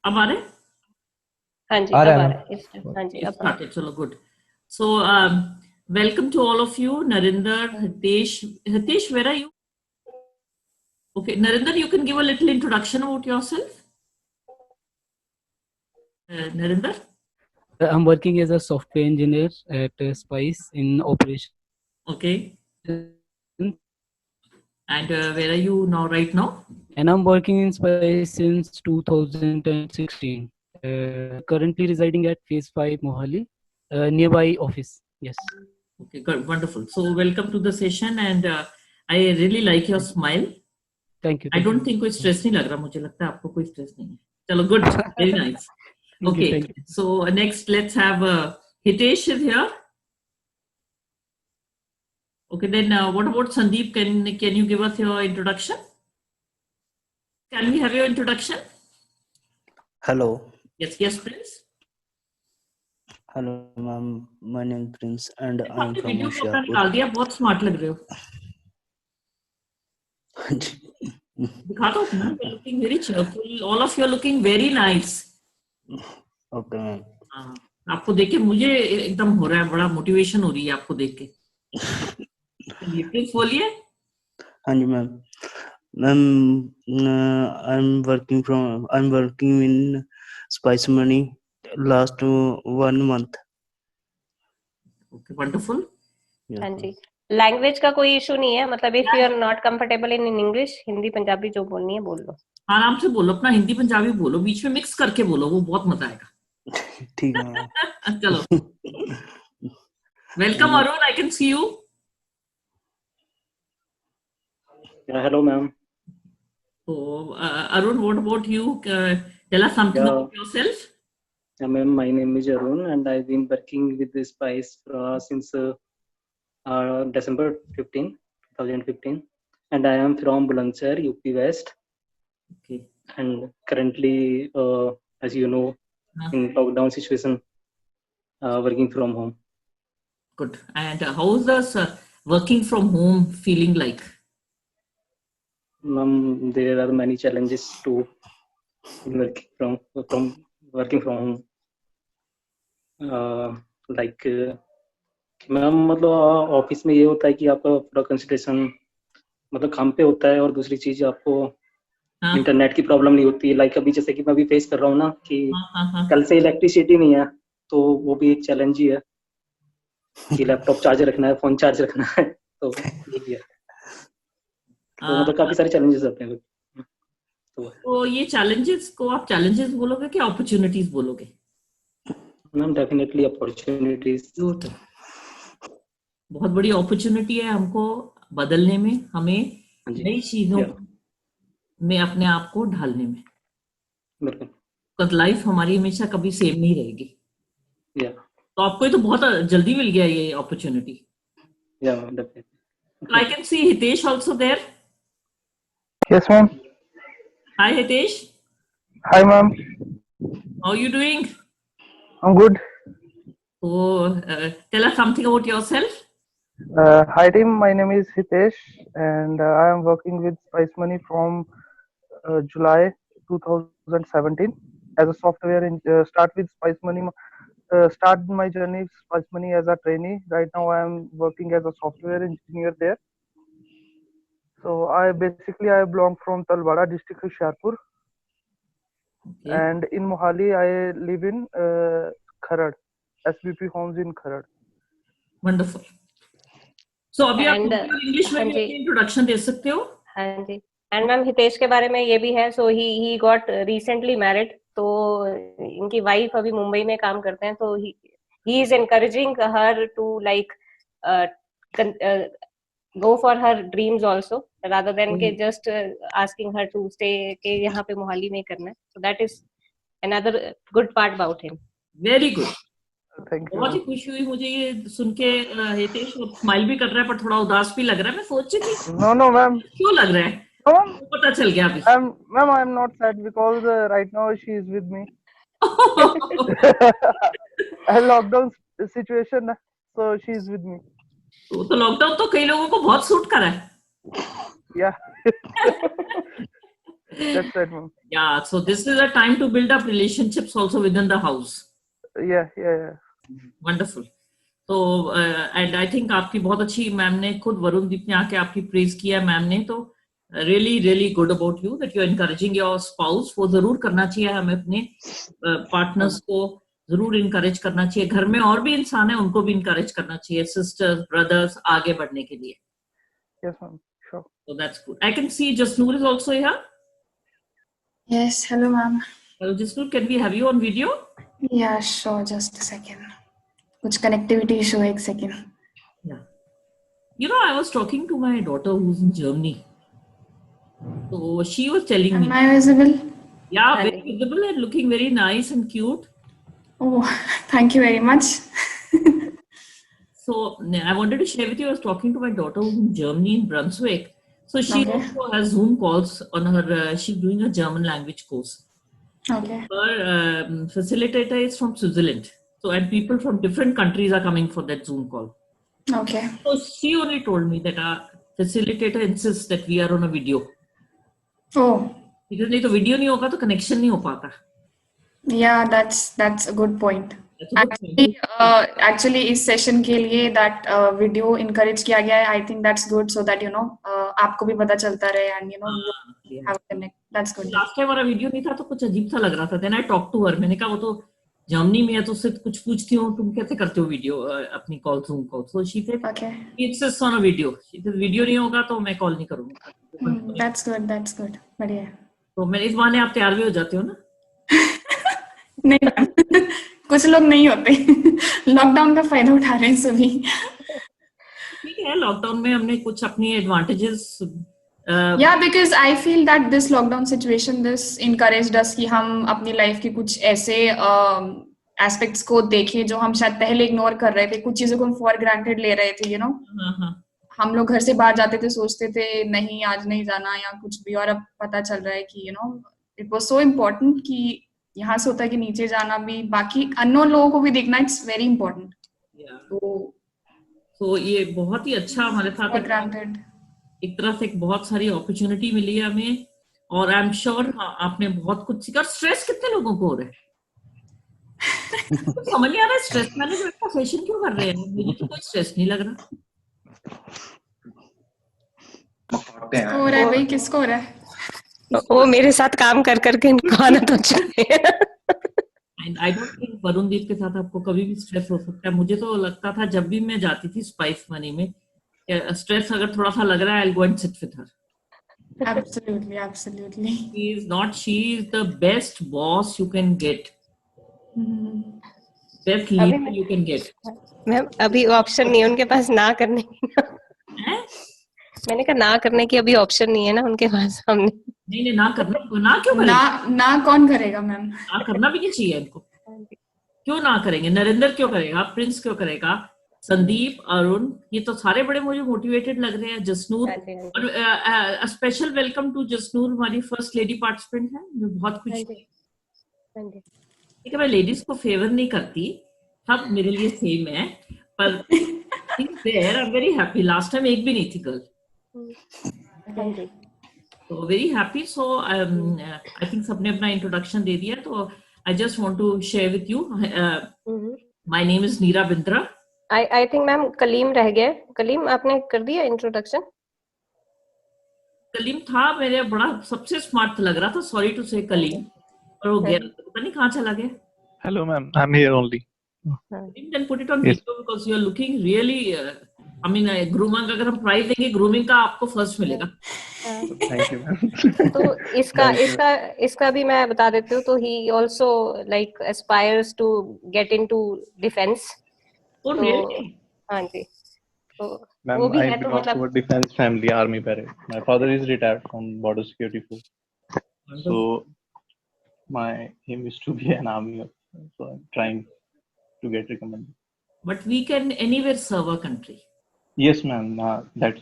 अब आ रहे? हाँ जी, आ अब रहा आ है रहा है इस टाइम। हाँ जी, अब आ रहा है। Started. चलो good. So welcome to all of you. Narinder, Hitesh. Hitesh, where are you? Okay, Narinder, you can give a little introduction about yourself. Narinder. I'm working as a software engineer at Spice in operations. Okay. And where are you now? Right now? And I'm working in Spice since 2016. Currently residing at Phase 5 Mohali, nearby office. Yes. Okay, good, wonderful. So welcome to the session, and I really like your smile. Thank you. I don't think कोई stress नहीं लग रहा, मुझे लगता है आपको कोई stress नहीं है. चलो, good, very nice. Thank you, Okay, thank you. so next let's have Hitesh is here. Okay, then what about Sandeep? Can you give us your introduction? Can we have your introduction? Hello. Yes, yes, please. Hello, ma'am. My name is Prince and I am आपने from video को अपना Hoshiarpur. निकाल दिया, बहुत smart लग रहे हो. दिखा दो अपना. You're looking very cheerful. All of you are looking very nice. Okay, ma'am. हाँ, आपको देख के मुझे एकदम हो रहा है, बड़ा मोटिवेशन हो रही है आपको देख के. चलिए प्लीज बोलिए. हाँ जी ma'am. Ma'am, I'm working in Spice Money last 1 month. Okay, wonderful. Yes, हाँ ma'am. जी, लैंग्वेज का कोई इशू नहीं है, मतलब if you are not comfortable in English, Hindi Punjabi जो बोलनी है बोल लो. आराम से बोलो, अपना हिंदी पंजाबी बोलो, बीच में मिक्स करके बोलो, वो बहुत मजा आएगा. ठीक है मैम. चलो, welcome Arun, I can see you. Hello, ma'am. So, Arun, what about you? Tell us something Yeah. about yourself. Ma'am, my name is Arun, and I've been working with the Spice since December 2015, and I am from Bulandshahr, UP West. Okay. And currently, as you know, in lockdown situation, working from home. Good. And how is this working from home feeling like? Ma'am, there are many challenges too in working from home. Like ma'am, मतलब office में ये होता है कि आपका पूरा concentration मतलब काम पे होता है, और दूसरी चीज आपको इंटरनेट की प्रॉब्लम नहीं होती. लाइक अभी जैसे कि मैं अभी फेस कर रहा हूँ ना कि कल से इलेक्ट्रिसिटी नहीं है, तो वो भी एक चैलेंज ही है कि लैपटॉप चार्ज रखना है, फोन चार्ज रखना है, तो यही है. तो मतलब काफी सारे चैलेंजेस आते हैं. तो ये चैलेंजेस को आप चैलेंजेस बोलोगे कि अपॉर्चुनिटीज बोलोगे? Ma'am, definitely opportunities. बहुत बड़ी अपॉर्चुनिटी है हमको बदलने में, हमें नई चीजों में अपने आप को ढालने में. बिल्कुल. लाइफ हमारी हमेशा कभी सेम नहीं रहेगी. तो आपको ये तो बहुत जल्दी मिल गया ये opportunity. I can see Hitesh also there. Yes, ma'am. Hi, Hitesh. Hi, ma'am. How are you doing? I'm good. So, tell us something about yourself. Hi, team. My name is Hitesh, and I am working with Spice Money from July 2017 as a software. Start with Spice Money. Start my journey Spice Money as a trainee. Right now, I am working as a software engineer there. So I belong from Talwada district, Hoshiarpur. Okay. And in Mohali, I live in Kharad, SBP Homes in Kharad. Wonderful. So अभी आप English में भी introduction दे सकते हो. हाँ जी. And ma'am, Hitesh के बारे में ये भी है. सो ही गॉट रिसेंटली मैरिड. तो इनकी वाइफ अभी मुंबई में काम करते हैं. तो he is encouraging her to like go for her dreams also, rather than के just asking her to stay के यहाँ पे मोहाली में करना है. So that is another good part about him. Very good. बहुत ही खुशी हुई मुझे ये सुन के. हितेश स्माइल भी कर रहा है पर थोड़ा उदास भी लग रहा है. मैं सोच रही थी नो मैम, क्यों लग रहा है. पता चल गया अभी. Ma'am, I am not sad because right now she is with me. Lockdown situation है, so she is with me. तो लॉकडाउन तो कई लोगों को बहुत सूट करा है. या That's right, ma'am. Yeah, so this is a time to build up relationships also within the house. Yeah. Wonderful. तो एंड आई थिंक आपकी बहुत अच्छी, मैम ने खुद वरुणदीप ने आके आपकी प्रेज किया है मैम ने, तो really really good about you that you are encouraging your spouse. वो जरूर करना चाहिए, हमें अपने पार्टनर्स को जरूर इनकरेज करना चाहिए. घर में और भी इंसान है, उनको भी इनकरेज करना चाहिए, सिस्टर्स ब्रदर्स आगे बढ़ने के लिए. Yes, ma'am. Sure. So that's good. I can see Jasnoor is also here. Yes, hello, ma'am. Hello, Jasnoor, can we have you on video? Yeah, sure. Just a second. कुछ connectivity issue है, एक second. Yeah. You know, I was talking to my daughter who's in Germany. So she was telling me. Am I visible? Yeah, very visible and looking very nice and cute. Oh, thank you very much. So I wanted to share with you, I was talking to my daughter who's in Germany, in Brunswick. So she also has Zoom calls on her, she's doing a German language course. Okay. Her facilitator is from Switzerland. So, and people from different countries are coming for that Zoom call. Okay. So she only told me that our facilitator insists that we are on a video. Oh. Because नहीं तो video नहीं होगा तो connection नहीं हो पाता. Yeah, that's a good point. Actually इस session के लिए that video encourage किया गया है. I think that's good so that आपको भी पता चलता रहे and you have a connect. That's good. Last time हमारा video नहीं था तो कुछ अजीब सा लग रहा था. Then I talked to her. मैंने कहा वो तो जर्मनी में है तो उससे कुछ पूछती हूँ, तुम कैसे करते हो वीडियो अपनी call Zoom call. So she said it's just on a video. She said video नहीं होगा तो मैं कॉल नहीं करूँगा. That's good. बढ़िया. तो मैं इस बहाने आप तैयार भी हो जाते हो ना? नहीं कुछ लोग नहीं होते. लॉकडाउन का फायदा उठा रहे हैं सभी. ठीक है, लॉकडाउन में हमने कुछ अपनी advantages. Yeah, because I feel that this lockdown situation, this encouraged us कि हम अपनी लाइफ के कुछ ऐसे एस्पेक्ट्स को देखें जो हम शायद पहले इग्नोर कर रहे थे. कुछ चीजों को हम फॉर ग्रांटेड ले रहे थे, हम लोग घर से बाहर जाते थे, सोचते थे नहीं आज नहीं जाना या कुछ भी, और अब पता चल रहा है कि इट वाज सो इम्पोर्टेंट कि यहाँ से होता है कि नीचे जाना भी, बाकी अननोन लोगों को भी देखना, इट्स वेरी इम्पोर्टेंट. तो ये बहुत ही अच्छा हमारे साथ फॉर ग्रांटेड एक तरह से बहुत सारी अपॉर्चुनिटी मिली है हमें, और आई एम श्योर आपने बहुत कुछ सीखा. स्ट्रेस कितने लोगों को हो रहा है? समझ नहीं आ रहा है स्ट्रेस मैनेजमेंट का सेशन क्यों कर रहे हैं. मुझे तो कोई स्ट्रेस नहीं लग रहा. किसको हो रहा है भाई, किसको हो रहा है? वो मेरे साथ काम कर करके इनको आदत हो चुकी है. आई डोंट थिंक वरुणदीप के साथ आपको कभी भी स्ट्रेस हो सकता है. मुझे तो लगता था जब भी मैं जाती थी स्पाइस मनी में, स्ट्रेस अगर थोड़ा सा लग रहा है, I'll go and sit with her. Absolutely. She is the best boss you can get. Best leader you can get. Ma'am अभी ऑप्शन नहीं है उनके पास ना करने की. मैंने कहा ना करने की अभी ऑप्शन नहीं है ना उनके पास. हमने नहीं ना करना, ना क्यों करेगा? ना कौन करेगा मैम? ना करना भी नहीं चाहिए इनको. क्यों ना करेंगे? नरेंद्र क्यों करेगा? प्रिंस क्यों करेगा? संदीप, अरुण, ये तो सारे बड़े मुझे मोटिवेटेड लग रहे हैं. जसनूर, और स्पेशल वेलकम टू जसनूर, हमारी फर्स्ट लेडी पार्टिसिपेंट है. मैं बहुत खुश हूँ. ठीक है, मैं लेडीज को फेवर नहीं करती, सब मेरे लिए सेम है, पर I am very happy. Last time एक भी नहीं थी गर्ल, तो very happy. So I think सबने अपना इंट्रोडक्शन दे दिया, तो I just want to share with you. My name is Neera Bindra. I think ma'am Kaleem रह गया. कलीम आपने कर दिया इंट्रोडक्शन? कलीम था मेरे बड़ा सबसे स्मार्ट लग रहा था, सॉरी टू से कलीम, और वो गया, पता नहीं कहाँ चला गया. Hello ma'am, I am here only. Then put it on video because you are looking really I mean grooming, अगर हम प्राइस देंगे ग्रूमिंग का आपको फर्स्ट मिलेगा. Thank you ma'am. तो इसका भी मैं बता देती हूँ. तो he also like aspires to get into defense. Oh really? हाँ जी. तो ma'am I belong to a defence family, army parent. My father is retired from border security force, so my aim is to be an army officer, so I'm trying to get recommended. But we can anywhere serve our country. Yes ma'am, that's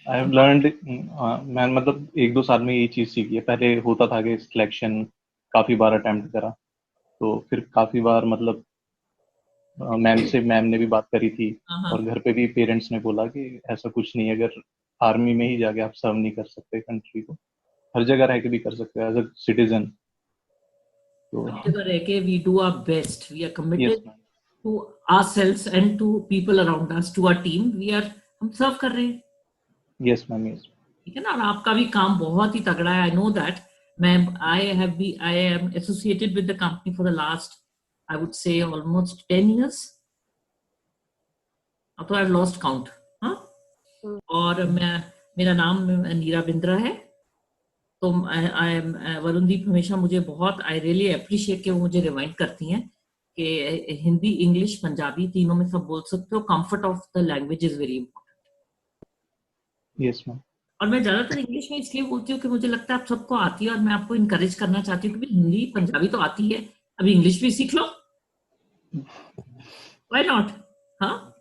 I have learned. मैं मतलब 1-2 साल में ये चीज सीखी है. पहले होता था कि सिलेक्शन काफी बार अटेम्प्ट करा, तो फिर काफी बार मतलब मैम ने भी बात करी थी, और घर पे भी पेरेंट्स ने बोला कि ऐसा कुछ नहीं है, अगर आर्मी में ही जाके आप सर्व नहीं कर सकते कंट्री को, हर जगह रह के भी कर सकते हैं एज अ सिटीजन। तो हर जगह रह के we do our best, we are yes committed ma'am, to ourselves and to people around us, to our team, हम सर्व कर रहे हैं, यस मैम, यस। ठीक है ना। और आपका भी काम बहुत ही तगड़ा है, आई नो दैट। मैं I am associated with the company for the last, I would say almost 10 years, अब तो आई हैव लॉस्ट काउंट। हाँ, और मेरा नाम नीरा बिंद्रा है। तो आई एम वरुणदीप हमेशा मुझे बहुत, आई रियली अप्रिशिएट कि वो मुझे रिमाइंड करती हैं कि हिंदी, इंग्लिश, पंजाबी तीनों में सब बोल सकते हो, comfort of the language is very important. Yes ma'am. और मैं ज्यादातर इंग्लिश में इसलिए बोलती हूँ कि मुझे लगता है आप सबको आती है और मैं आपको इनकरेज करना चाहती हूँ कि हिंदी पंजाबी तो आती है, अभी इंग्लिश भी सीख लो, व्हाई नॉट। हाँ,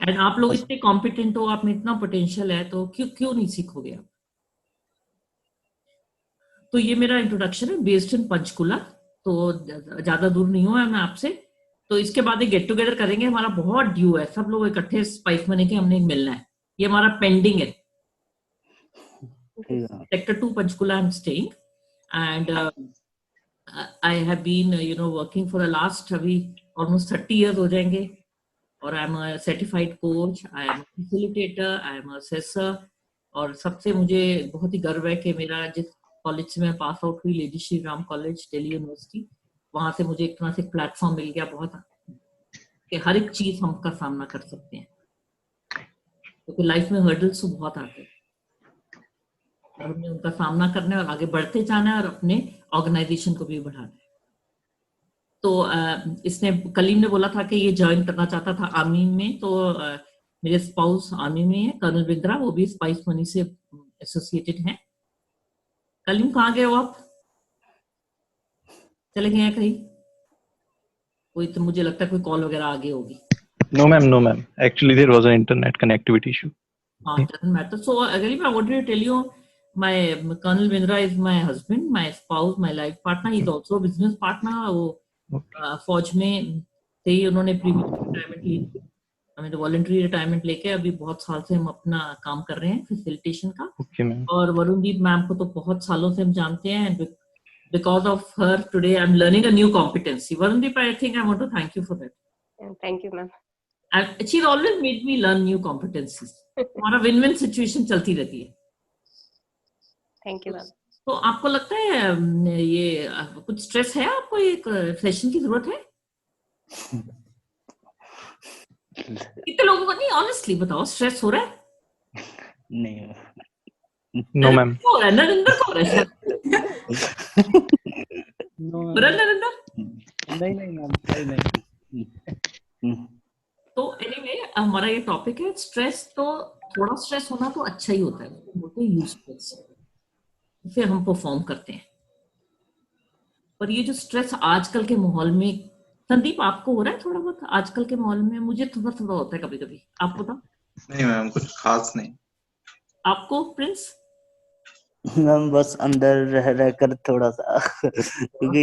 एंड आप लोग इतने कॉम्पिटेंट हो, आप में इतना पोटेंशियल है, तो क्यों नहीं सीखोगे आप। तो ये मेरा इंट्रोडक्शन है, बेस्ड इन पंचकुला, तो ज्यादा दूर नहीं हुआ है मैं आपसे। तो इसके बाद एक गेट टुगेदर करेंगे, हमारा बहुत ड्यू है, सब लोग इकट्ठे स्पाइस मनी के हमने मिलना है, ये हमारा पेंडिंग है। Sector 2 Panchkula I am staying and I have been working for the last, अभी ऑलमोस्ट 30 years हो जाएंगे। और I am a certified coach, I am facilitator, I am assessor. और सबसे मुझे बहुत ही गर्व है कि मेरा जिस कॉलेज से मैं पास आउट हुई, lady Shri Ram college, Delhi university, वहां से मुझे एक तरह से प्लेटफॉर्म मिल गया बहुत, कि हर एक चीज हम का सामना कर सकते हैं, क्योंकि लाइफ में हर्डल्स तो बहुत आते हैं और हमने उनका सामना करना है और आगे बढ़ते जाना है और अपने ऑर्गेनाइजेशन को भी बढ़ाना है। तो इसने, कलीम ने बोला था कि ये ज्वाइन करना चाहता था आर्मी में, तो मेरे स्पाउस आर्मी में है, कर्नल बिंद्रा, वो भी स्पाइस मनी से एसोसिएटेड हैं। कलीम कहाँ गए हो आप, चले गए हैं कहीं? कोई, तो मुझे लगता है कोई कॉल वगैरह आ गई होगी। No ma'am, no ma'am. Actually, there was an internet connectivity issue. Doesn't matter. So, Kaleem, I wanted to tell you, my Colonel Bindra is my husband, my spouse, my life partner. He's also a business partner. वो फौज में थे, उन्होंने premium retirement ली थी, हमें तो voluntary retirement लेके अभी बहुत साल से हम अपना काम कर रहे हैं फैसिलिटेशन का। Okay ma'am. और वरुणदीप मैम को तो बहुत सालों से हम जानते हैं, and because of her today I'm learning a new competency. Varundeep, I think I want to thank you for that. Thank you, ma'am. And she's always made me learn new competencies. हमारा win win situation चलती रहती है। Thank you, ma'am. तो आपको लगता है ये कुछ स्ट्रेस है, आपको एक सेशन की जरूरत है? कितने लोगों को, नहीं ऑनेस्टली बताओ, स्ट्रेस हो रहा है? नहीं, No ma'am. हो रहा है, नरेंद्र को हो रहा है? नरेंद्र नहीं। तो एनीवे, हमारा ये टॉपिक है स्ट्रेस। तो थोड़ा स्ट्रेस होना तो अच्छा ही होता है, बोलते हैं यूजफुल, फिर हम परफॉर्म करते हैं। पर ये जो स्ट्रेस आजकल के माहौल में, संदीप आपको हो रहा है थोड़ा बहुत आजकल के माहौल में? मुझे थोड़ा थोड़ा होता है कभी कभी, आपको बताओ। नहीं मैम, कुछ खास नहीं। आपको प्रिंस? मैम बस अंदर रह रह कर थोड़ा सा क्योंकि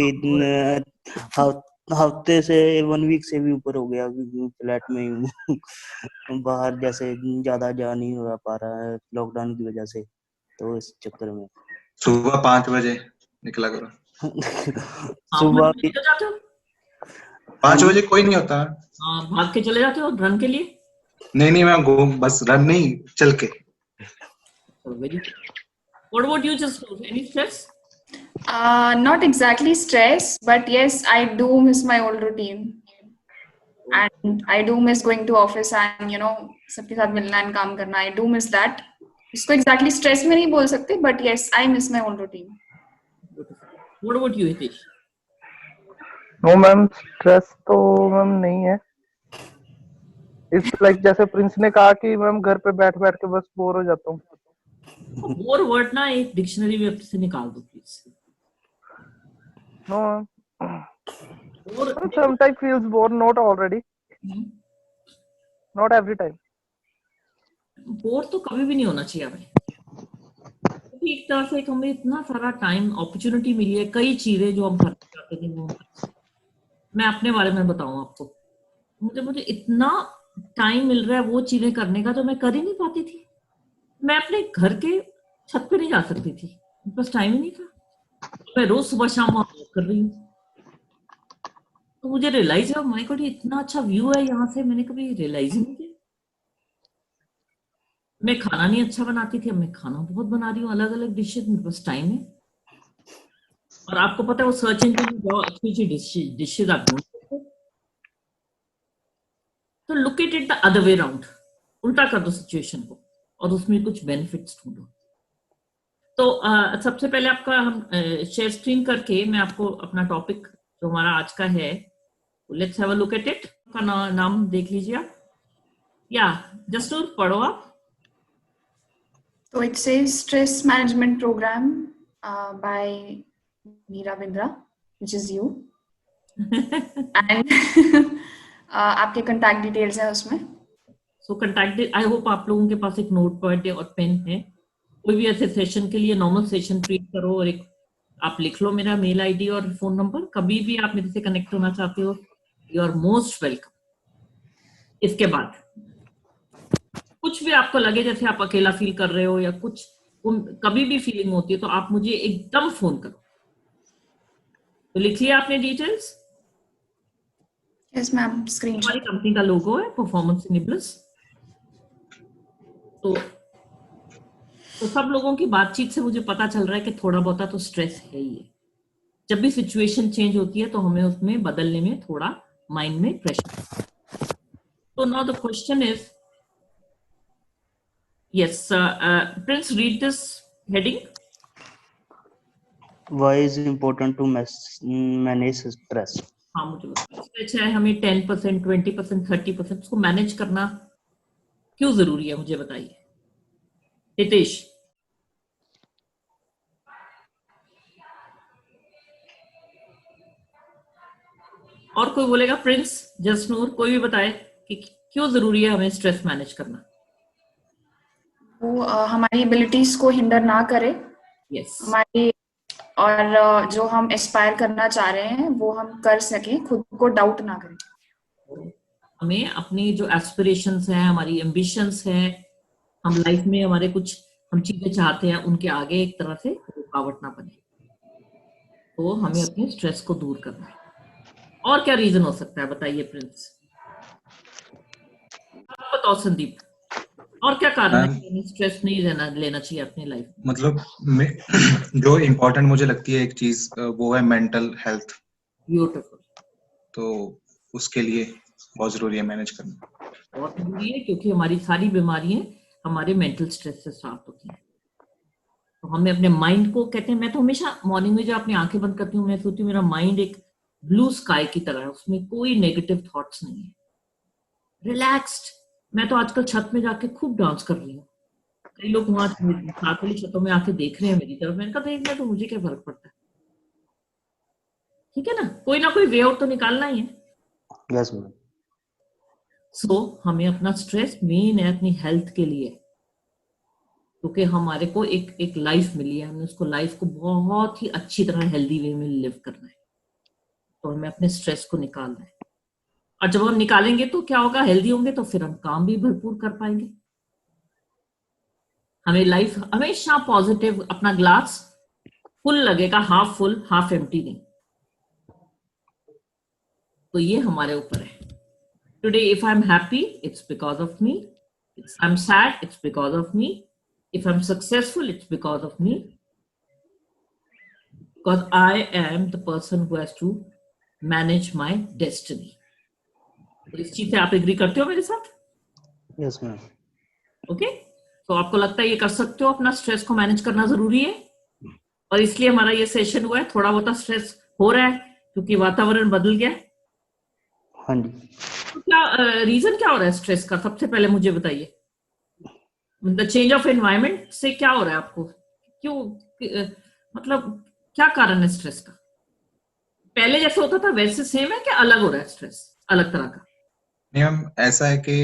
हफ्ते से 1 week से भी ऊपर हो गया, क्योंकि फ्लैट में ही हूँ। बाहर जैसे ज्यादा जा नहीं हो पा रहा है लॉकडाउन की वजह से, तो इस चक्कर में सुबह 5 बजे निकला करो। सुबह जाते हो 5 बजे कोई नहीं होता। भाग के चले जाते हो रन के लिए? नहीं मैम, बस रन नहीं, चल के। What about you, just any stress? Not exactly stress, but yes, I do miss my old routine, and I do miss going to office and सबके साथ मिलना and काम करना. I do miss that. इसको exactly stress में नहीं बोल सकते, but yes, I miss my old routine. What about you, Hitesh? No ma'am, stress तो मैम नहीं है। इट्स लाइक जैसे प्रिंस ने कहा कि मैम घर पे बैठ बैठ के बस बोर हो जाता हूँ। बोर वर्ड ना एक डिक्शनरी में से निकाल दो please. No, sometimes feels bored, not already, not every time. Bore तो कभी भी नहीं होना चाहिए हमें, क्योंकि एक तरह से हमें इतना सारा टाइम अपॉर्चुनिटी मिली है, कई चीजें जो हम करना चाहते थे वो। मैं अपने बारे में बताऊं आपको, मुझे इतना टाइम मिल रहा है वो चीजें करने का जो मैं कर ही नहीं पाती थी। मैं अपने घर के छत पे नहीं जा सकती थी, मेरे पास टाइम ही नहीं था। मैं रोज सुबह शाम वहां वॉक कर रही हूँ, तो मुझे रियलाइज हुआ माय गॉड ये इतना अच्छा व्यू है यहाँ से, मैंने कभी रियलाइज ही नहीं किया। मैं खाना नहीं अच्छा बनाती थी, अब मैं खाना बहुत बना रही हूँ, अलग अलग डिशेज, मेरे पास टाइम है। और आपको पता है वो सर्च इंजन में जाओ, अच्छी अच्छी डिशेज आप ढूंढ सकते हो। तो look at it the other way round, उल्टा कर दो सिचुएशन को और उसमें कुछ बेनिफिट्स ढूंढो। तो सबसे पहले आपका हम शेयर स्क्रीन करके मैं आपको अपना टॉपिक जो हमारा आज का है, let's have a look at it. का नाम देख लीजिए आप, या जस्ट पढ़ो आप। So it says stress management program by Meera Bindra, which is you. And आपके contact details है उसमें। So contact, I hope आप लोगों के पास एक नोट पैड और पेन है। कोई भी ऐसे सेशन के लिए नॉर्मल सेशन क्रिएट करो और एक आप लिख लो मेरा मेल आईडी और फोन नंबर। कभी भी आप मेरे से कनेक्ट होना चाहते हो, यू आर मोस्ट वेलकम। इसके बाद कुछ भी आपको लगे जैसे आप अकेला फील कर रहे हो या कुछ कभी भी फीलिंग होती है तो आप मुझे एकदम फोन करो। तो लिख लिया आपने डिटेल्स? Yes ma'am, screenshot. हमारी कंपनी का लोगो है परफॉर्मेंस इनेबलर्स। तो सब लोगों की बातचीत से मुझे पता चल रहा है कि थोड़ा बहुत तो स्ट्रेस है ही है। जब भी सिचुएशन चेंज होती है तो हमें उसमें बदलने में थोड़ा माइंड में प्रेशर। तो now the question is, yes, Prince, read this heading. Why is it important to manage stress? हाँ, मुझे स्ट्रेस है, हमें 10%, 20%, 30% उसको मैनेज करना क्यों जरूरी है, मुझे बताइए हितेश। और कोई बोलेगा? प्रिंस, जसनूर, कोई भी बताए कि क्यों जरूरी है हमें स्ट्रेस मैनेज करना। वो हमारी एबिलिटीज को हिंडर ना करे। yes. हमारी और जो हम एस्पायर करना चाह रहे हैं वो हम कर सके, खुद को डाउट ना करें। हमें अपनी जो एस्पिरेशंस हैं, हमारी एम्बिशंस हैं, हम लाइफ में हमारे कुछ हम चीजें चाहते हैं, उनके आगे एक तरह से रुकावट ना बने। तो हमें अपने स्ट्रेस को दूर करना है। और क्या रीजन हो सकता है बताइए प्रिंस? आप बताओ संदीप, और क्या कारण है स्ट्रेस नहीं लेना चाहिए अपनी लाइफ में? मतलब जो इम्पोर्टेंट मुझे लगती है एक चीज, वो है मेंटल हेल्थ। ब्यूटीफुल। तो उसके लिए बहुत जरूरी है मैनेज करना। बहुत जरूरी है क्योंकि हमारी सारी बीमारियां हमारे मेंटल स्ट्रेस से स्टार्ट होती हैं। तो हमें अपने माइंड को, कहते हैं, मैं तो हमेशा मॉर्निंग में जब अपनी आंखें बंद करती हूँ मैं सोचती हूँ मेरा माइंड एक ब्लू स्काई की तरह है, उसमें कोई नेगेटिव थॉट्स नहीं है, रिलैक्स्ड। मैं तो आजकल छत में जाके खूब डांस कर रही हूँ। कई लोग वहां साथ वाली छतों में आके देख रहे हैं मेरी तरफ, मैंने कहा देखना तो मुझे क्या फर्क पड़ता है, ठीक है ना कोई वे आउट तो निकालना ही है। Yes ma'am. सो हमें अपना स्ट्रेस मेन है अपनी हेल्थ के लिए, क्योंकि हमारे को एक लाइफ मिली है, हमें उसको लाइफ को बहुत ही अच्छी तरह हेल्दी वे में लिव करना है। तो हमें अपने स्ट्रेस को निकालना है, और जब हम निकालेंगे तो क्या होगा, हेल्दी होंगे तो फिर हम काम भी भरपूर कर पाएंगे। हमें लाइफ हमेशा पॉजिटिव, अपना ग्लास फुल लगेगा, हाफ फुल हाफ एम्प्टी नहीं। तो ये हमारे ऊपर है। Today if I am happy it's because of me, if I am sad it's because of me, if I am successful it's because of me, because I am the person who has to manage my destiny. तो इस चीज से आप agree करते हो मेरे साथ? Yes ma'am. Okay, तो आपको लगता है ये कर सकते हो, अपना स्ट्रेस को मैनेज करना जरूरी है, और इसलिए हमारा ये सेशन हुआ है। थोड़ा बहुत स्ट्रेस हो रहा है क्योंकि वातावरण बदल गया। हाँ जी। तो क्या रीजन क्या हो रहा है स्ट्रेस का? सबसे पहले मुझे बताइए, द चेंज ऑफ एनवायरनमेंट से क्या हो रहा है आपको? क्यों मतलब क्या कारण है स्ट्रेस का? पहले जैसे होता था वैसे सेम है क्या अलग हो रहा है स्ट्रेस, अलग तरह का? नहीं मैम, ऐसा है कि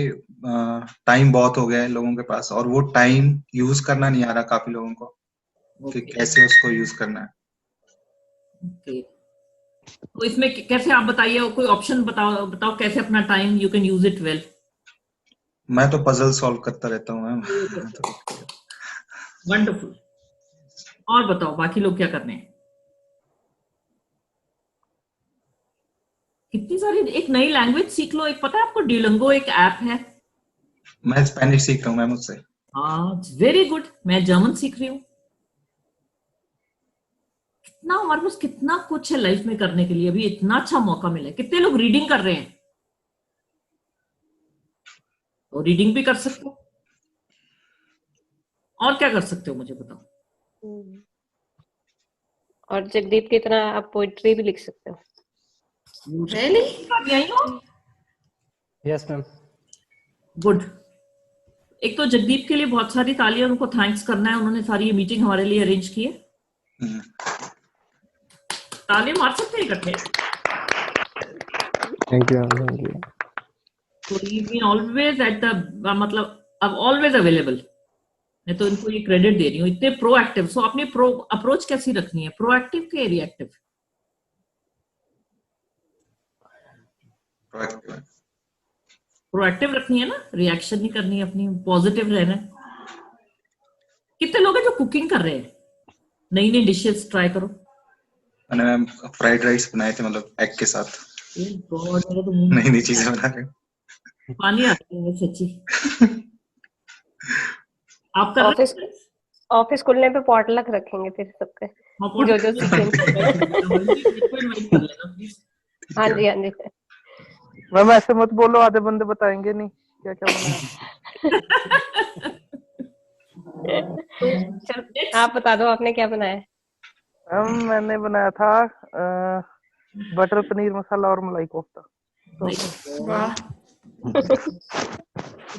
टाइम बहुत हो गया है लोगों के पास, और वो टाइम यूज करना नहीं आ रहा काफी लोगों को, कि कैसे उसको यूज करना है। ओके, तो इसमें कैसे आप बताइए, कोई ऑप्शन बताओ कैसे अपना time you can use it well. मैं तो पजल सॉल्व करता रहता हूँ मैम। वंडरफुल। और बताओ बाकी लोग क्या कर रहे हैं? कितनी सारी, एक नई लैंग्वेज सीख लो। एक पता है आपको Duolingo एक ऐप है? मैं स्पेनिश सीख रहा हूँ मैम उससे। हाँ, वेरी गुड। मैं जर्मन सीख रही हूँ। कितना हमारे पास कितना कुछ है लाइफ में करने के लिए, अभी इतना अच्छा मौका मिला है। कितने लोग रीडिंग कर रहे हैं? तो रीडिंग भी कर सकते हो। और क्या कर सकते हो मुझे बताओ। और जगदीप की तरह आप पोइट्री भी लिख सकते हो। Really? Yes ma'am. गुड। एक तो जगदीप के लिए बहुत सारी तालियां, उनको थैंक्स करना है, उन्होंने सारी ये मीटिंग हमारे लिए अरेंज की है। तालियां मार सकते हैं इकट्ठे। Thank you thank you. तो you been always at the, मतलब अब ऑलवेज अवेलेबल। मैं तो इनको ये क्रेडिट दे रही हूँ, इतने प्रोएक्टिव। सो अपनी अप्रोच कैसी रखनी है, प्रोएक्टिव के रिएक्टिव? प्रोएक्टिव रखनी है ना, रिएक्शन नहीं करनी है अपनी, पॉजिटिव रहना है। कितने लोग हैं जो कुकिंग कर रहे हैं? नई नई डिशेस ट्राई करो। मैंने मैम फ्राइड राइस बनाए थे, मतलब एग के साथ। गॉड, मेरा तो मुंह नई नई चीजें बना रहे हैं। पानी आ रहा है सच्ची। आप कर ऑफिस रहे हैं? ऑफिस खुलने पे पॉटलक रखेंगे फिर सबके, जो जो सीखेंगे। हाँ जी हाँ जी। मैम ऐसे मत बोलो, आधे बंदे बताएंगे नहीं क्या क्या बनाया। चल आप बता दो आपने क्या बनाया है। मैम मैंने बनाया था बटर पनीर मसाला और मलाई कोफ्ता। वाह,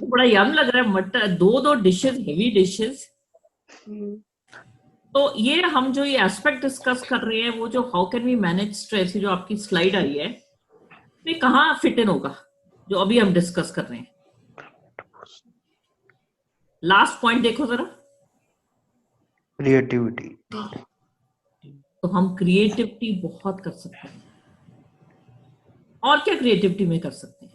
बड़ा यम लग रहा है। मटर, दो डिशेस, हेवी डिशेस। तो ये हम जो ये एस्पेक्ट डिस्कस कर रहे हैं, वो जो how can we manage stress, जो आपकी स्लाइड आई है, ये कहाँ फिट इन होगा जो अभी हम डिस्कस कर रहे हैं? लास्ट पॉइंट देखो जरा, क्रिएटिविटी। तो हम क्रिएटिविटी बहुत कर सकते हैं। और क्या क्रिएटिविटी में कर सकते हैं?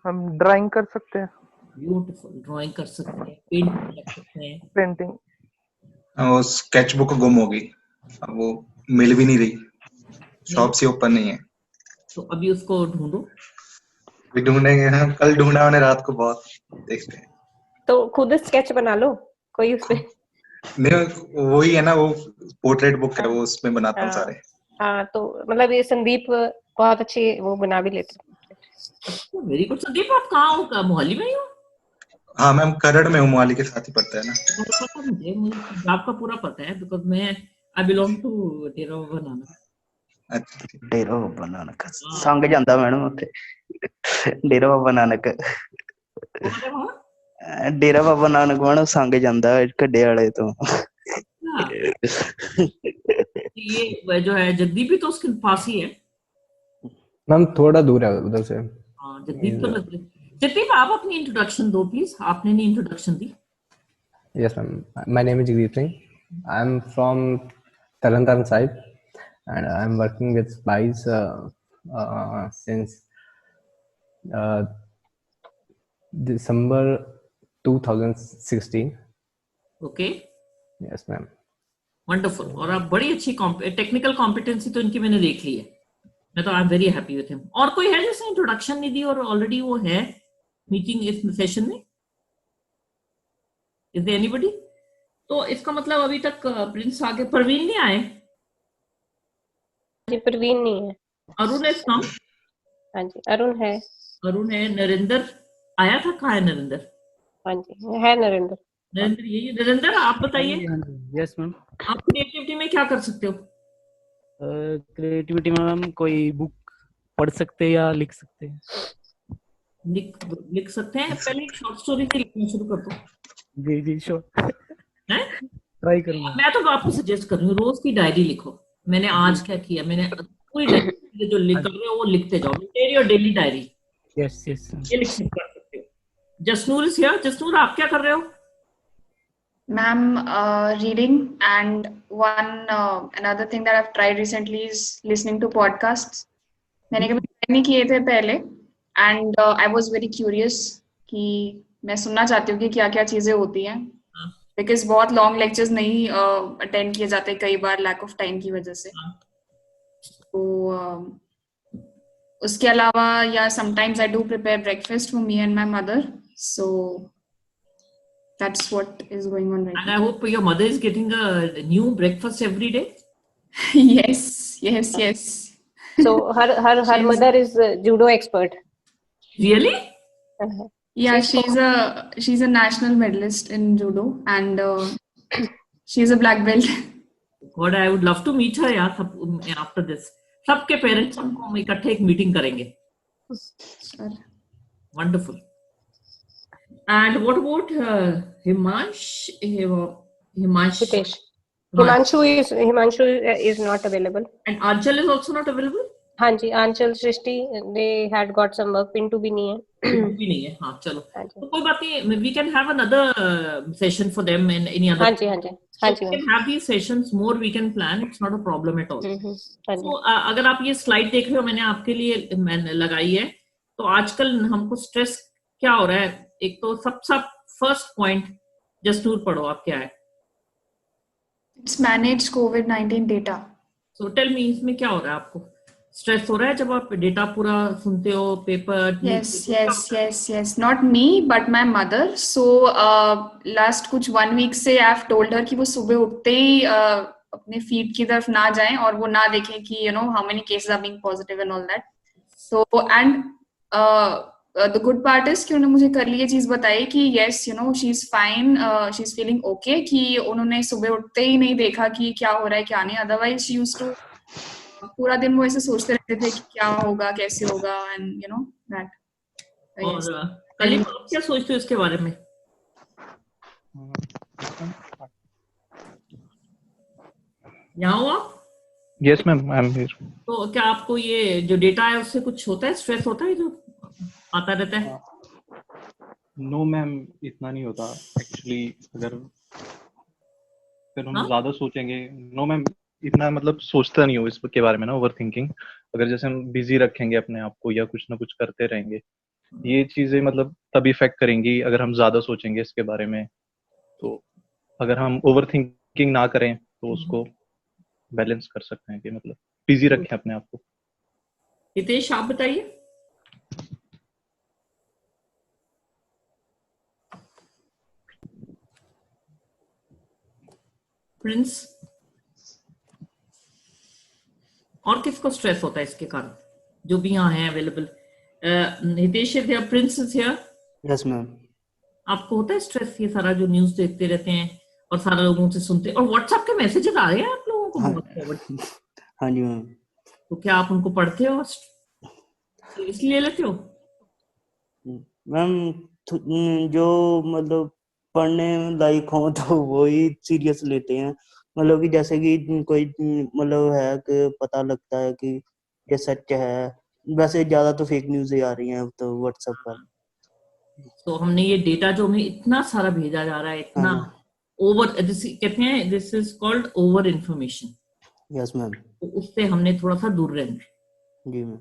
हम ड्राइंग कर सकते हैं। ब्यूटीफुल, ड्राइंग कर सकते हैं, पेंटिंग कर सकते हैं। पेंटिंग। वो स्केच बुक गुम हो गई, अब वो मिल भी नहीं रही, शॉप से ओपन नहीं है। तो अभी उसको ढूंढो। अभी ढूंढेंगे हम, कल ढूंढा मैंने रात को बहुत, देखते हैं। तो खुद स्केच बना लो कोई उसपे। नहीं वही है ना, वो पोर्ट्रेट बुक है, वो उसमें बनाता हूँ सारे। हाँ तो मतलब ये संदीप बहुत अच्छी वो बना भी लेते हैं। Very good. संदीप आप कहाँ हो, मोहाली में ही हो? हाँ मैम, करड़ में हूँ, मोहाली के साथ ही पड़ता है ना। मुझे आपका पूरा पता है, बिकॉज मैं आई बिलोंग टू डेरा बाबा नानक। अच्छा, डेरा बाबा नानक संग ਜਾਂਦਾ मैडम ਉੱਥੇ डेरा बाबा नानक। डेरा बाबा नानक मैडम संग ਜਾਂਦਾ ਕੱਡੇ ਵਾਲੇ ਤੋਂ। ये जो है जगदीप भी तो उसके पास ही है। मैम थोड़ा दूर है उधर से। हाँ जगदीप तो लग रहे। जगदीप आप अपनी इंट्रोडक्शन दो प्लीज, आपने नहीं introduction the. Yes ma'am, my name is Jagdeep Singh. I'm from Tarantaran side and I'm working with Spice since December 2016. Okay, Yes ma'am. Wonderful. और आप बड़ी अच्छी टेक्निकल कॉम्पिटेंसी तो इनकी मैंने देख ली है। मैं तो आई am very happy with him. और कोई है जिसने इंट्रोडक्शन नहीं दी और ऑलरेडी वो है मीटिंग इस सेशन में? Is there anybody? तो इसका मतलब अभी तक प्रिंस आगे, परवीन नहीं आए? जी परवीन नहीं है। Arun is come? हाँ जी अरुण है। अरुण है। नरेंद्र आया था? कहाँ है नरेंद्र? हाँ जी है नरेंद्र। नरेंद्र यही। नरेंद्र आप बताइए, यस मैम। आप क्रिएटिविटी में क्या कर सकते हो? क्रिएटिविटी में मैम कोई बुक पढ़ सकते हैं या लिख सकते हैं। लिख सकते हैं। पहले एक शॉर्ट स्टोरी से लिखना शुरू कर दो। जी जी श्योर, हैं? ट्राई करूंगा। मैं तो आपको सजेस्ट कर रही हूँ, रोज की डायरी लिखो। मैंने आज क्या किया, मैंने पूरी डायरी जो लिख कर रहे हो वो लिखते जाओ। मेरी डेली डायरी। यस यस ये लिख सकते हो। Jasnoor is here. जसनूर आप क्या कर रहे हो? Ma'am, reading, and one another thing that I've tried recently is listening to podcasts. मैंने कभी try नहीं किए थे पहले, and I was very curious कि मैं सुनना चाहती हूँ कि क्या क्या चीजें होती हैं, बिकॉज बहुत लॉन्ग लेक्चर्स नहीं अटेंड किए जाते कई बार लैक ऑफ टाइम की वजह से। तो उसके अलावा या sometimes I do prepare breakfast for me and my mother, so that's what is going on right And now. I hope your mother is getting a new breakfast every day. yes. So her mother is a judo expert. Really? Yeah, she's a national medalist in judo and she's a black belt. God, I would love to meet her यार after this. सबके parents हम इकट्ठे एक meeting करेंगे. Sure. Wonderful. And what about Himanshu? Himanshu is not available. And Anchal is also not available? हाँ जी, Anchal, Srishti, they had got some work. Pintu भी नहीं है. Pintu भी नहीं है. हाँ चलो. तो कोई बात नहीं. We can have another session for them and any other. हाँ जी. We can have these sessions more. We can plan. It's not a problem at all. So अगर आप ये स्लाइड देख रहे हो, मैंने आपके लिए मैंने लगाई है. तो आजकल हमको स्ट्रेस क्या हो रहा है? एक तो सबसे फर्स्ट पॉइंट जसनूर पढ़ो आप क्या है? It's managed COVID-19 data. So tell me इसमें क्या हो रहा है आपको? स्ट्रेस हो रहा है जब आप डेटा पूरा सुनते हो paper? Yes. Not me, but my mother. So last कुछ 1 week से I've told her कि वो सुबह उठते ही अपने फीड की तरफ ना जाएं और वो ना देखें कि how many cases are being positive and all that. So and the good part is कि उन्होंने मुझे कर लिए चीज बताई कि yes, she's fine, she's feeling okay, कि उन्होंने सुबह उठते ही नहीं देखा कि क्या हो रहा है क्या नहीं. Otherwise she used to पूरा दिन वो ऐसे सोचते रहते थे कि क्या होगा कैसे होगा and that. और कल आप क्या सोचते हो इसके बारे में? यहाँ हो आप? Yes ma'am, I am here. तो क्या आपको ये जो डेटा है उससे कुछ होता है, स्ट्रेस होता है जो आता रहता है? नो मैम, इतना नहीं होता एक्चुअली. अगर हम ज्यादा सोचेंगे, नो मैम, इतना मतलब सोचता नहीं हो इसके बारे में ना, ओवर थिंकिंग. अगर जैसे हम बिजी रखेंगे अपने आप को या कुछ ना कुछ करते रहेंगे, ये चीजें मतलब तब इफेक्ट करेंगी अगर हम ज्यादा सोचेंगे इसके बारे में. तो अगर हम ओवर थिंकिंग ना करें तो उसको बैलेंस कर सकते हैं कि मतलब बिजी रखें अपने आप को. हितेश आप बताइए. प्रिंस, और किसको स्ट्रेस होता है इसके कारण जो भी यहाँ है available? Hitesh is here, Prince is here. Yes ma'am. आपको होता है स्ट्रेस ये सारा जो न्यूज़ देखते रहते हैं और सारा लोगों से सुनते हैं और व्हाट्सएप के मैसेजेस आ रहे हैं आप लोगों को? हाँ जी मैम. तो क्या आप उनको पढ़ते हो, सीरियसली ले लेते हो? मैम जो मतलब पढ़ने लायक हो तो वो ही सीरियस लेते हैं. मतलब कि जैसे कि कोई मतलब है कि पता लगता है कि ये सच है. वैसे ज्यादा तो फेक न्यूज़ ही आ रही हैं तो व्हाट्सएप पर. तो हमने ये डेटा जो हमें इतना सारा भेजा जा रहा है, इतना ओवर, कहते हैं this is called over information. Yes ma'am. तो उससे हमने थोड़ा सा दूर रहना है. जी मैम.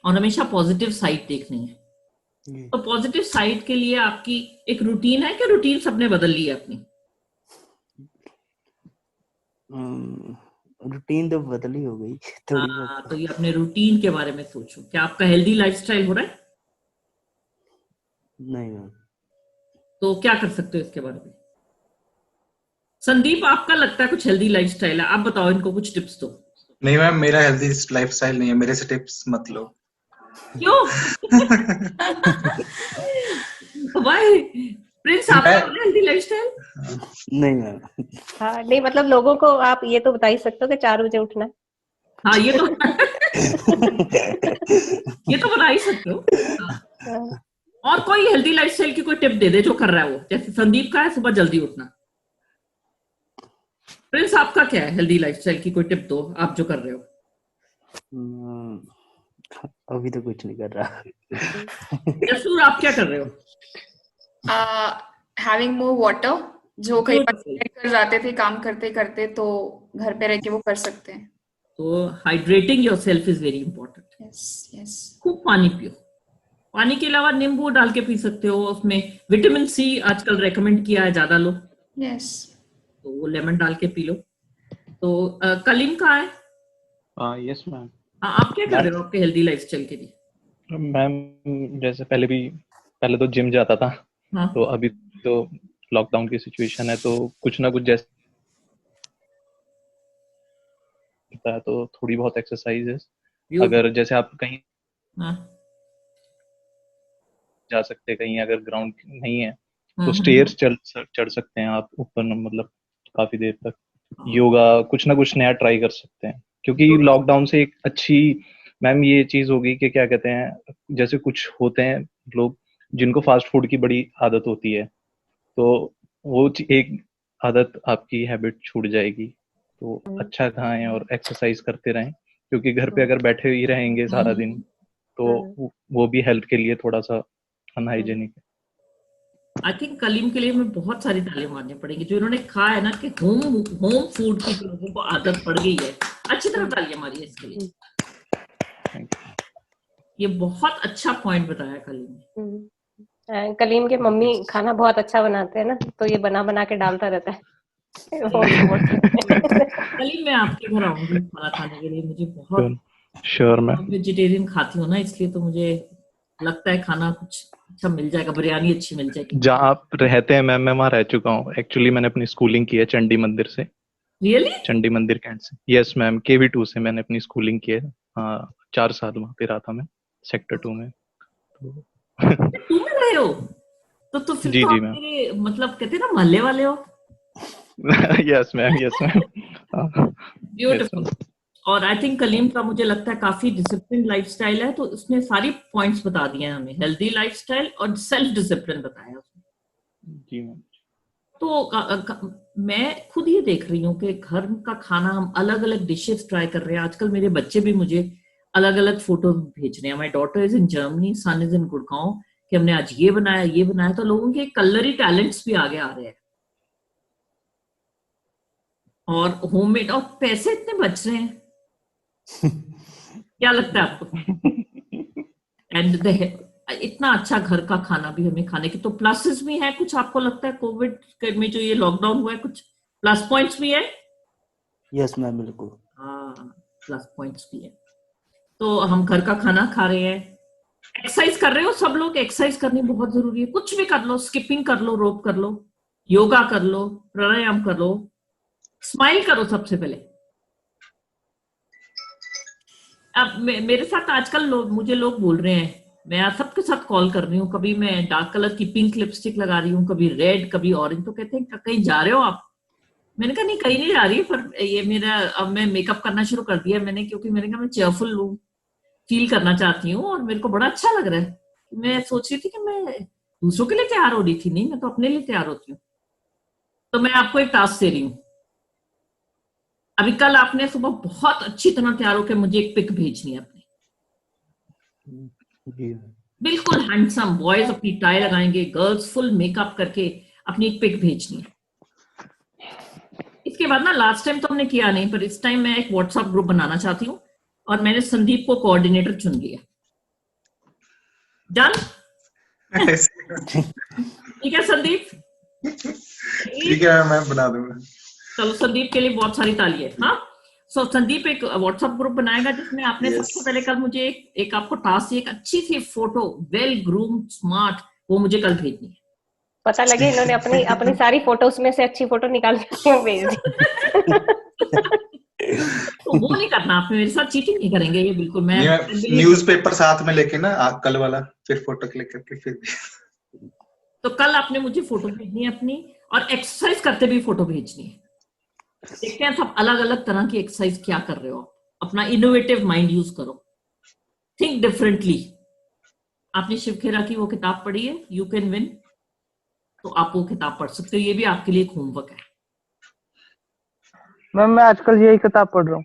और हमेशा पॉजिटिव साइड देखनी है. तो पॉजिटिव साइड के लिए आपकी एक रूटीन है कि रूटीन सबने बदल ली है अपनी? रूटीन तो बदली हो गई थोड़ी बहुत. तो ये अपने रूटीन के बारे में सोचो. क्या आपका हेल्दी लाइफस्टाइल हो रहा है? नहीं मैम. तो क्या कर सकते हो इसके बारे में? संदीप, आपका लगता है कुछ हेल्दी लाइफस्टाइल है, आप बताओ इनको कुछ टिप्स दो. नहीं मैम, मेरा हेल्दी लाइफस्टाइल नहीं है, मेरे से टिप्स मत लो. क्यों? Why? प्रिंस, आपका हेल्दी लाइफस्टाइल? नहीं मैम. हाँ नहीं, मतलब लोगों को आप ये तो बता ही सकते हो कि 4 बजे उठना है. हाँ ये तो ये तो बता ही सकते हो. और कोई हेल्दी लाइफस्टाइल की कोई टिप दे दे जो कर रहा है वो. जैसे संदीप का है सुबह जल्दी उठना. प्रिंस, आपका क्या है हेल्दी लाइफस्टाइल की कोई टिप दो आप जो कर रहे हो. अभी तो कुछ नहीं कर रहा. जसूर, आप क्या कर रहे हो? हैविंग मोर वाटर, जो कई बार कर जाते थे काम करते करते, तो घर पे रह के वो कर सकते हैं. तो hydrating yourself is very important. Yes. खूब पानी पियो. पानी के अलावा नींबू डाल के पी सकते हो, उसमें विटामिन सी आजकल रेकमेंड किया है ज्यादा लो. यस तो वो लेमन डाल के पी लो। तो कलीम कहाँ है? Yes ma'am. आप क्या कर रहे हो आपके हेल्दी लाइफस्टाइल के लिए? मैम जैसे पहले तो जिम जाता था। हाँ। तो अभी तो लॉकडाउन की सिचुएशन है तो कुछ ना कुछ जैसे तो थोड़ी बहुत एक्सरसाइजेस, अगर जैसे आप कहीं जा सकते, कहीं अगर ग्राउंड नहीं है तो स्टेयर्स चढ़ सकते हैं आप ऊपर, मतलब काफी देर तक योगा, कुछ ना कुछ नया ट्राई कर सकते हैं। क्योंकि लॉकडाउन से एक अच्छी मैम ये चीज होगी कि क्या कहते हैं, जैसे कुछ होते हैं लोग जिनको फास्ट फूड की बड़ी आदत होती है, तो वो एक आदत आपकी हैबिट छूट जाएगी। तो अच्छा खाएं और एक्सरसाइज करते रहें, क्योंकि घर पे अगर बैठे ही रहेंगे सारा दिन तो वो भी हेल्थ के लिए थोड़ा सा अनहाइजेनिक है। आई थिंक कलीम के लिए हमें बहुत सारी तालियां मारनी पड़ेंगी, जो इन्होंने कहा है ना कि होम फूड की लोगों को आदत पड़ गई है। अच्छी तरह तालियां मारिए इसके लिए। ये बहुत अच्छा पॉइंट बताया कलीम ने। कलीम के मम्मी खाना बहुत अच्छा बनाते हैं ना, तो ये बना बना के डालता रहता है। कलीम मैं आपके घर आऊंगी खाना खाने के लिए, मुझे बहुत श्योर मैं वेजिटेरियन खाती हूँ ना, इसलिए तो मुझे लगता है खाना कुछ अच्छा मिल जाएगा, बिरयानी अच्छी मिल जाएगी। जहाँ आप रहते हैं मैम, मैं वहाँ रह चुका हूँ। एक्चुअली मैंने अपनी स्कूलिंग की है चंडी मंदिर से। रियली? चंडी मंदिर कैंट से। यस मैम, KV2 से मैंने अपनी स्कूलिंग की है। 4 साल वहाँ पे रहा था मैं, सेक्टर 2 में। तो में रहे हो तो फिर जी तो जी आप मैम। मेरे मतलब कहते हैं ना महल्ले वाले हो। Yes ma'am, yes ma'am. Beautiful. और आई थिंक कलीम का मुझे लगता है काफी डिसिप्लिन लाइफस्टाइल है, तो उसने सारी पॉइंट्स बता दिए हैं हमें, हेल्दी लाइफस्टाइल और सेल्फ डिसिप्लिन बताया उसने। जी मैम। तो मैं खुद ये देख रही हूँ कि घर का खाना हम अलग अलग डिशेस ट्राई कर रहे हैं। आजकल मेरे बच्चे भी मुझे अलग अलग फोटो भेज रहे हैं। My daughter is in Germany, son is in Gurgaon, कि हमने आज ये बनाया। तो लोगों के कलरी टैलेंट्स भी आगे आ रहे हैं, और होममेड, और पैसे इतने बच रहे हैं। क्या लगता है आपको? एंड इतना अच्छा घर का खाना भी हमें खाने की, तो प्लसेस भी है कुछ आपको लगता है कोविड में जो ये लॉकडाउन हुआ है, कुछ प्लस पॉइंट्स भी है? यस मैम, बिल्कुल। हाँ, प्लस पॉइंट्स भी है। तो हम घर का खाना खा रहे हैं, एक्सरसाइज कर रहे हो सब लोग। एक्सरसाइज करनी बहुत जरूरी है, कुछ भी कर लो, स्किपिंग कर लो, रोप कर लो, योगा कर लो, प्राणायाम कर लो, स्माइल करो सबसे पहले। अब मेरे साथ आजकल मुझे लोग बोल रहे हैं, मैं सबके साथ कॉल कर रही हूँ, कभी मैं डार्क कलर की पिंक लिपस्टिक लगा रही हूँ, कभी रेड, कभी ऑरेंज, तो कहते हैं कहीं जा रहे हो आप? मैंने कहा नहीं, कहीं नहीं जा रही, पर ये मेरा अब मैं मेकअप करना शुरू कर दिया मैंने, क्योंकि मैंने कहा मैं चेयरफुल हूँ, फील करना चाहती हूँ, और मेरे को बड़ा अच्छा लग रहा है। मैं सोच रही थी कि मैं दूसरों के लिए तैयार हो रही थी, नहीं, मैं तो अपने लिए तैयार होती हूँ। तो मैं आपको एक टास्क दे रही हूँ। अभी कल आपने सुबह बहुत अच्छी तरह तैयार होकर मुझे एक पिक भेजनी है अपनी, बिल्कुल हैंडसम। बॉयज अपनी टाई लगाएंगे, गर्ल्स फुल मेकअप करके अपनी एक पिक भेजनी है। इसके बाद ना, लास्ट टाइम तो हमने किया नहीं, पर इस टाइम मैं एक व्हाट्सएप ग्रुप बनाना चाहती हूँ, और मैंने संदीप को कोऑर्डिनेटर चुन लिया। डन? ठीक है संदीप? ठीक है, मैं बना दूंगा। चलो, संदीप के लिए बहुत सारी तालियां। हाँ, सो संदीप एक व्हाट्सएप ग्रुप बनाएगा, जिसमें आपने सबसे पहले कल मुझे एक आपको टास्क, एक अच्छी सी फोटो, वेल ग्रूम्ड, स्मार्ट, वो मुझे कल भेजनी है। पता लगे इन्होंने अपनी सारी फोटोज में से अच्छी फोटो निकाल के भेज दी। तो वो नहीं करना, आपने मेरे साथ चीटिंग नहीं करेंगे ये, बिल्कुल। मैं न्यूज़पेपर साथ में लेके ना, कल वाला, फिर फोटो क्लिक करके फिर। तो कल आपने मुझे फोटो भेजनी है अपनी, और एक्सरसाइज करते भी फोटो भेजनी है। देखते हैं सब अलग अलग तरह की एक्सरसाइज क्या कर रहे हो। अपना इनोवेटिव माइंड यूज करो, थिंक डिफरेंटली। आपने शिव खेरा की वो किताब पढ़ी है, यू कैन विन? तो आप वो किताब पढ़ सकते हो, ये भी आपके लिए एक होमवर्क है। मैम मैं आजकल यही किताब पढ़ रहा हूँ,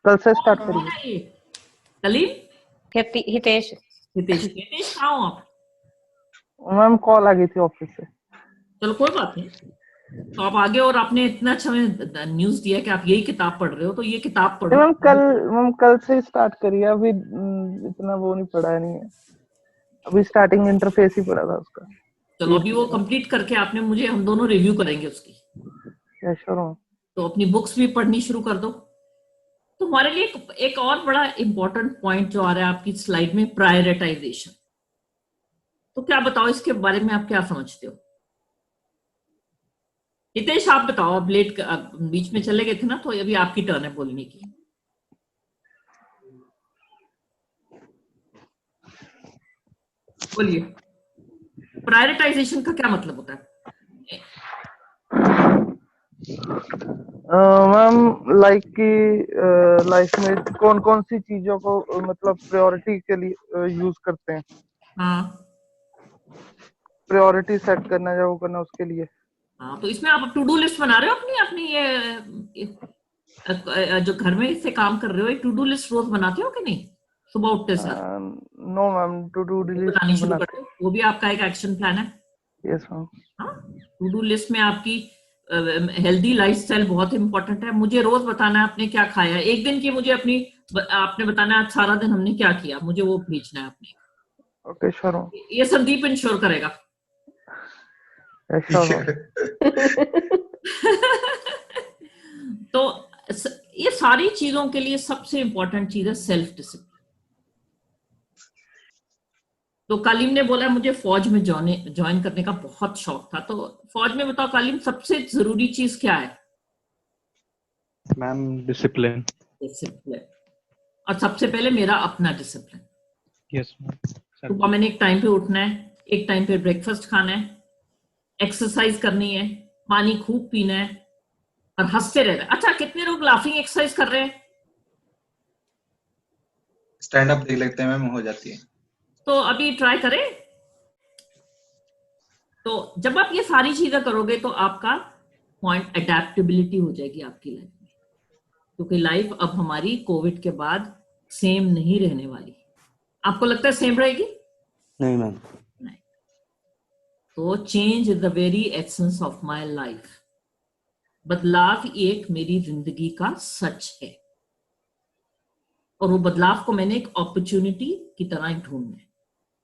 कल से स्टार्ट करिए। कलीम? हितेश कहाँ हो आप? मैम कॉल आ गई थी ऑफिस से। चलो कोई बात नहीं, तो आप आगे, और आपने इतना अच्छा न्यूज दिया कि आप यही किताब पढ़ रहे हो, तो ये किताब पढ़ो। मैम कल से स्टार्ट करिए, अभी इतना वो नहीं पढ़ा नहीं है, अभी स्टार्टिंग इंटरफेस ही पढ़ा था उसका। चलो अभी वो कंप्लीट करके आपने मुझे, हम दोनों रिव्यू करेंगे उसकी। sure. तो अपनी बुक्स भी पढ़नी शुरू कर दो। तो हमारे लिए एक और बड़ा इंपॉर्टेंट पॉइंट जो आ रहा है आपकी स्लाइड में, प्रायोरिटाइजेशन। तो क्या बताओ इसके बारे में, आप क्या समझते हो? हितेश आप बताओ, अब बीच में चले गए थे ना, तो अभी आपकी टर्न है बोलने की। बोलिए, प्रायोरिटाइजेशन का क्या मतलब होता है? मैम लाइक कि लाइफ में कौन कौन सी चीजों को मतलब प्रायोरिटी के लिए यूज करते हैं। हाँ, प्रायोरिटी सेट करना या वो करना उसके लिए। हाँ, तो इसमें आप टू डू लिस्ट बना रहे हो अपनी ये जो घर में इससे काम कर रहे हो, एक टू डू लिस्ट रोज बनाते हो कि नहीं सुबह उठते sir? No ma'am, to do list बनानी शुरू करते हो, वो भी आपका एक एक्शन प्लान है। Yes ma'am. हाँ, टू डू लिस्ट में आपकी हेल्दी लाइफस्टाइल बहुत इंपॉर्टेंट है। मुझे रोज बताना है आपने क्या खाया, एक दिन की मुझे आपने बताना है सारा दिन हमने क्या किया, मुझे वो भेजना है आपने। Okay sure. ये संदीप इंश्योर करेगा। तो ये सारी चीजों के लिए सबसे इंपॉर्टेंट चीज है सेल्फ डिसिप्लिन। तो कालीम ने बोला मुझे फौज में ज्वाइन करने का बहुत शौक था, तो फौज में बताओ कालीम सबसे जरूरी चीज क्या है? Ma'am discipline. डिसिप्लिन, और सबसे पहले मेरा अपना डिसिप्लिन। Yes ma'am. सुबह मैंने एक टाइम पे उठना है, एक टाइम पे ब्रेकफास्ट खाना है, एक्सरसाइज करनी है, पानी खूब पीना है और हंसते रहना है। अच्छा, कितने लोग लाफिंग एक्सरसाइज कर रहे हैं? स्टैंड अप देख लेते हैं मैम, हो जाती है। तो अभी ट्राई करें। तो जब आप ये सारी चीजें करोगे तो आपका पॉइंट अडेप्टेबिलिटी हो जाएगी आपकी लाइफ में, क्योंकि लाइफ अब हमारी कोविड के बाद सेम नहीं रहने वाली। आपको लगता है सेम रहेगी? नहीं मैम। नहीं। तो change is the very essence of my life. बदलाव एक मेरी जिंदगी का सच है, और वो बदलाव को मैंने एक अपॉर्चुनिटी की तरह ढूंढना है।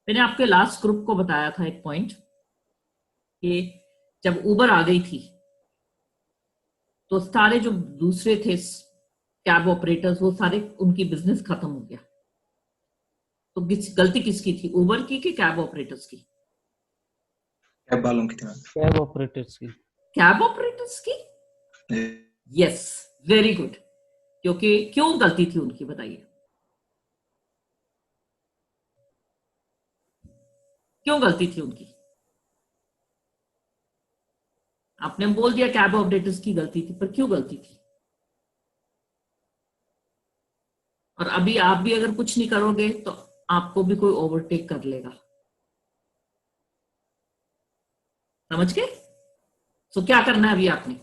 मैंने आपके लास्ट ग्रुप को बताया था एक पॉइंट कि जब उबर आ गई थी तो सारे जो दूसरे थे कैब ऑपरेटर्स, वो सारे उनकी बिजनेस खत्म हो गया। तो गलती किसकी थी, उबर की कि कैब ऑपरेटर्स की? कैब वालों की थी। कैब ऑपरेटर्स की। कैब ऑपरेटर्स की, यस, वेरी गुड। क्योंकि क्यों गलती थी उनकी, बताइए क्यों गलती थी उनकी? आपने बोल दिया कैब ऑपरेटर्स की गलती थी, पर क्यों गलती थी? और अभी आप भी अगर कुछ नहीं करोगे तो आपको भी कोई ओवरटेक कर लेगा, समझ के? तो क्या करना है अभी आपने?